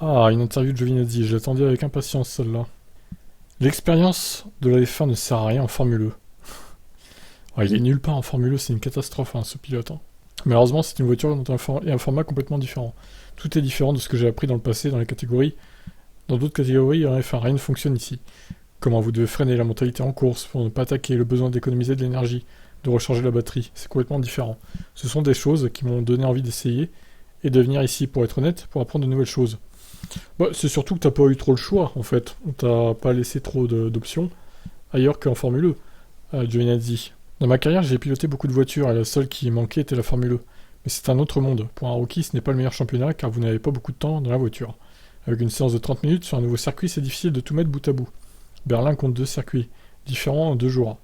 Ah, une interview de Giovinazzi, je l'attendais avec impatience celle-là. L'expérience de la F1 ne sert à rien en Formule E. Ah, il est nulle part en Formule E, c'est une catastrophe ce pilote. Malheureusement, c'est une voiture et un format complètement différent. Tout est différent de ce que j'ai appris dans le passé dans les catégories. Dans d'autres catégories en F1, rien ne fonctionne ici. Comment vous devez freiner la mentalité en course pour ne pas attaquer, le besoin d'économiser de l'énergie, de recharger la batterie, c'est complètement différent. Ce sont des choses qui m'ont donné envie d'essayer et de venir ici, pour être honnête, pour apprendre de nouvelles choses. Bah, c'est surtout que t'as pas eu trop le choix, en fait. On t'a pas laissé trop d'options ailleurs qu'en Formule E, Giovinazzi. Dans ma carrière, j'ai piloté beaucoup de voitures et la seule qui manquait était la Formule E. Mais c'est un autre monde. Pour un rookie, ce n'est pas le meilleur championnat car vous n'avez pas beaucoup de temps dans la voiture. Avec une séance de 30 minutes sur un nouveau circuit, c'est difficile de tout mettre bout à bout. Berlin compte 2 circuits, différents en 2 jours.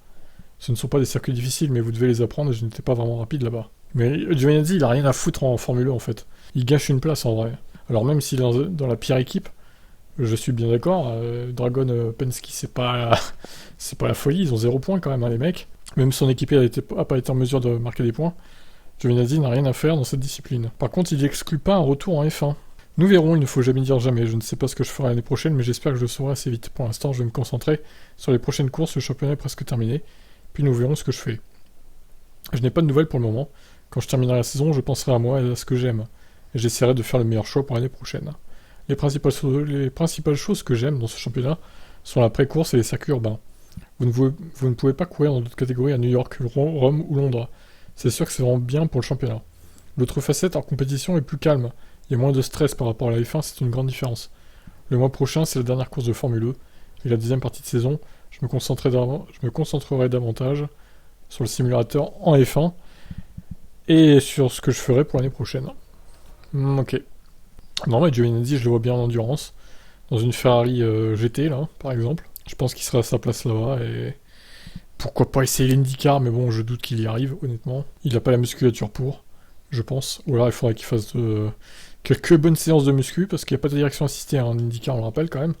Ce ne sont pas des circuits difficiles, mais vous devez les apprendre et je n'étais pas vraiment rapide là-bas. Mais Giovinazzi, il a rien à foutre en Formule 1 en fait. Il gâche une place en vrai. Alors même s'il est dans la pire équipe, je suis bien d'accord, Dragon Penske c'est pas la folie, ils ont 0 point quand même les mecs. Même son équipier a pas été en mesure de marquer des points. Giovinazzi n'a rien à faire dans cette discipline. Par contre, il n'exclut pas un retour en F1. Nous verrons, il ne faut jamais dire jamais. Je ne sais pas ce que je ferai l'année prochaine, mais j'espère que je le saurai assez vite. Pour l'instant, je vais me concentrer sur les prochaines courses, le championnat est presque terminé, puis nous verrons ce que je fais. Je n'ai pas de nouvelles pour le moment. Quand je terminerai la saison, je penserai à moi et à ce que j'aime. Et j'essaierai de faire le meilleur choix pour l'année prochaine. Les principales choses que j'aime dans ce championnat sont la pré-course et les circuits urbains. Vous ne pouvez pas courir dans d'autres catégories à New York, Rome ou Londres. C'est sûr que c'est vraiment bien pour le championnat. L'autre facette en compétition est plus calme. Il y a moins de stress par rapport à la F1, c'est une grande différence. Le mois prochain, c'est la dernière course de Formule E. Et la deuxième partie de saison, je me concentrerai davantage sur le simulateur en F1 et sur ce que je ferai pour l'année prochaine. Ok. Non, mais Giovinazzi, je le vois bien en endurance. Dans une Ferrari GT, là, par exemple. Je pense qu'il serait à sa place là-bas et pourquoi pas essayer l'IndyCar, mais bon, je doute qu'il y arrive, honnêtement. Il n'a pas la musculature pour, je pense. Ou alors il faudrait qu'il fasse quelques bonnes séances de muscu, parce qu'il n'y a pas de direction assistée en IndyCar, on le rappelle quand même.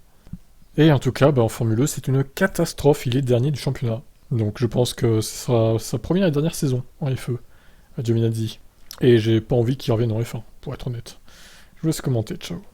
Et en tout cas, en Formule E, c'est une catastrophe, il est dernier du championnat. Donc je pense que ce sera sa première et dernière saison en F1, à Giovinazzi. Et j'ai pas envie qu'il revienne en F1, pour être honnête. Je vous laisse commenter, ciao.